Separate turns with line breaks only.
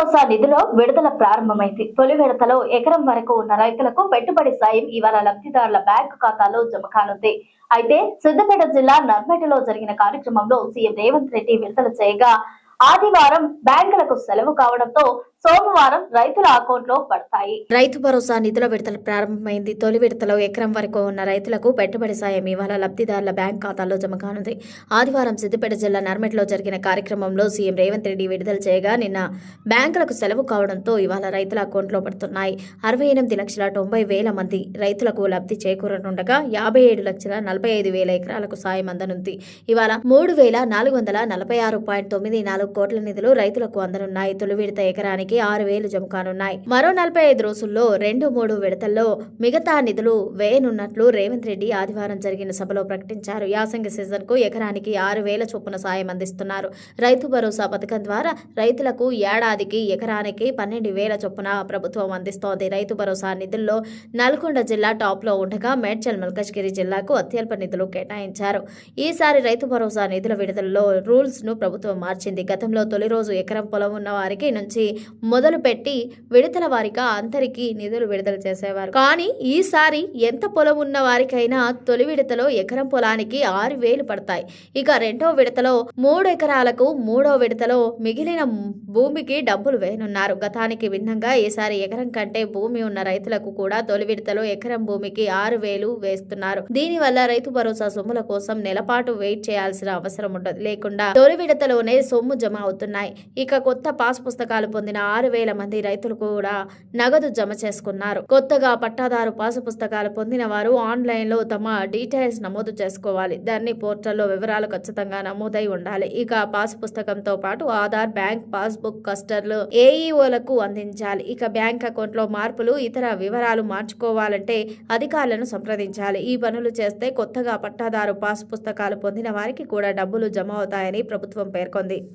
భరోసా నిధుల విడుదల ప్రారంభమైంది. తొలి విడతలో ఎకరం వరకు ఉన్న రైతులకు పెట్టుబడి సాయం ఇవాళ లబ్ధిదారుల బ్యాంకు ఖాతాలో జమ కానుంది. అయితే సిద్దిపేట జిల్లా నర్మెటలో జరిగిన కార్యక్రమంలో సీఎం రేవంత్ రెడ్డి విడుదల చేయగా ఆదివారం బ్యాంకులకు సెలవు కావడంతో సోమవారం రైతుల అకౌంట్లో పడతాయి.
రైతు భరోసా నిధుల విడుదల ప్రారంభమైంది. తొలి విడతలో ఎకరం వరకు ఉన్న రైతులకు పెట్టుబడి సాయం ఇవాళ లబ్ధిదారుల బ్యాంక్ ఖాతాల్లో జమ కానుంది. ఆదివారం సిద్దిపేట జిల్లా నర్మెట్లో జరిగిన కార్యక్రమంలో సీఎం రేవంత్ రెడ్డి విడుదల చేయగా నిన్న బ్యాంకులకు సెలవు కావడంతో ఇవాళ రైతుల అకౌంట్లో పడుతున్నాయి. 68,90,000 మంది రైతులకు లబ్ధి చేకూరనుండగా 57,45,000 ఎకరాలకు సాయం అందనుంది. ఇవాళ 3,446.94 కోట్ల నిధులు రైతులకు అందనున్నాయి. తొలి విడత ఎకరానికి 6,000 జమ కానున్నాయి. మరో 45 రోజుల్లో 2-3 విడతల్లో మిగతా నిధులు వేయనున్నట్లు రేవంత్ రెడ్డి ఆదివారం జరిగిన సభలో ప్రకటించారు. యాసంగి సీజన్ కు ఎకరానికి 6,000 చొప్పున సాయం అందిస్తున్నారు. రైతు భరోసా పథకం ద్వారా రైతులకు ఏడాదికి ఎకరానికి 12,000 చొప్పున ప్రభుత్వం అందిస్తోంది. రైతు భరోసా నిధుల్లో నల్గొండ జిల్లా టాప్ లో ఉండగా మేడ్చల్ మల్కజ్గిరి జిల్లాకు అత్యల్ప నిధులు కేటాయించారు. ఈసారి రైతు భరోసా నిధుల విడుదలలో రూల్స్ ను ప్రభుత్వం మార్చింది. గతంలో తొలి రోజు ఎకరం పొలం ఉన్న వారికి నుంచి మొదలు పెట్టి విడతల వారిగా అందరికీ నిధులు విడుదల చేసేవారు. కానీ ఈసారి ఎంత పొలం ఉన్న వారికైనా తొలి విడతలో ఎకరం పొలానికి 6,000 పడతాయి. ఇక రెండో విడతలో 3 ఎకరాలకు, మూడో విడతలో మిగిలిన భూమికి డబ్బులు వేయనున్నారు. గతానికి భిన్నంగా ఈసారి ఎకరం కంటే భూమి ఉన్న రైతులకు కూడా తొలి విడతలో ఎకరం భూమికి 6,000 వేస్తున్నారు. దీనివల్ల రైతు భరోసా సొమ్ముల కోసం నెలపాటు వెయిట్ చేయాల్సిన అవసరం ఉండదు. లేకుండా తొలి విడతలోనే సొమ్ము జమ అవుతున్నాయి. ఇక కొత్త పాస్ పుస్తకాలు పొందిన 6,000 మంది రైతులు కూడా నగదు జమ చేసుకున్నారు. కొత్తగా పట్టాదారు పాసు పుస్తకాలు పొందిన వారు ఆన్లైన్ లో తమ డీటెయిల్స్ నమోదు చేసుకోవాలి. దాన్ని పోర్టల్లో వివరాలు ఖచ్చితంగా నమోదై ఉండాలి. ఇక పాసు పుస్తకంతో పాటు ఆధార్, బ్యాంక్ పాస్బుక్ కస్టర్లు ఏఈఓలకు అందించాలి. ఇక బ్యాంక్ అకౌంట్ లో మార్పులు, ఇతర వివరాలు మార్చుకోవాలంటే అధికారులను సంప్రదించాలి. ఈ పనులు చేస్తే కొత్తగా పట్టాదారు పాసు పుస్తకాలు పొందిన వారికి కూడా డబ్బులు జమ అవుతాయని ప్రభుత్వం పేర్కొంది.